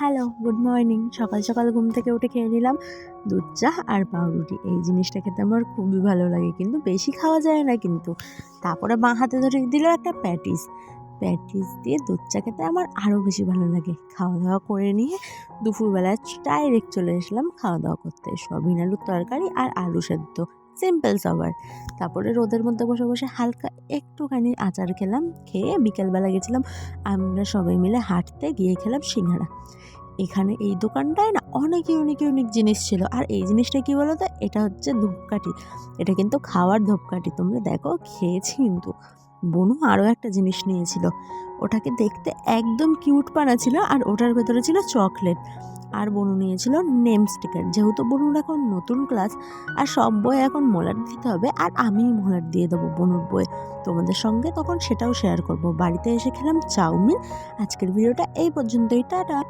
Hello, good morning. সকাল সকাল ঘুম থেকে উঠে খেয়ে নিলাম দুধ চা আর পাউরুটি। এই জিনিসটা খেতে আমার খুবই ভালো লাগে, কিন্তু বেশি খাওয়া যায় না কিন্তু। তারপরে বাঁ হাতে ধরে দিল একটা প্যাটিস। প্যাটিস দিয়ে দুধ চা খেতে আমার আরও বেশি ভালো লাগে। খাওয়া দাওয়া করে নিয়ে দুপুরবেলা ডাইরেক্ট চলে আসলাম খাওয়া দাওয়া করতে। সয়াবিন আলুর তরকারি আর আলু সেদ্ধ, সিম্পল সবার। তারপরে রোদের মধ্যে বসে বসে হালকা একটুখানি আচার খেলাম। খেয়ে বিকেলবেলা গেছিলাম আমরা সবাই মিলে হাঁটতে, গিয়ে খেলাম সিঙ্গারা। এখানে এই দোকানটায় না অনেক ইউনিক ইউনিক জিনিস ছিল। আর এই জিনিসটা কি বলো তো, এটা হচ্ছে ধূপকাঠি। এটা কিন্তু খাওয়ার ধূপকাঠি। তোমরা দেখো, খেয়েছি কিন্তু। বনু আরও একটা জিনিস নিয়েছিল, ওটাকে দেখতে একদম কিউট পানা ছিল, আর ওটার ভেতরে ছিল চকলেট। আর বনু নিয়েছিল নেম স্টিকার। যেহেতু বনুর এখন নতুন ক্লাস, আর সব বই এখন মলাট দিতে হবে, আর আমি মলাট দিয়ে দেবো বনুর বই। তোমাদের সঙ্গে তখন সেটাও শেয়ার করব। বাড়িতে এসে খেলাম চাউমিন। আজকের ভিডিওটা এই পর্যন্তই, টাটা।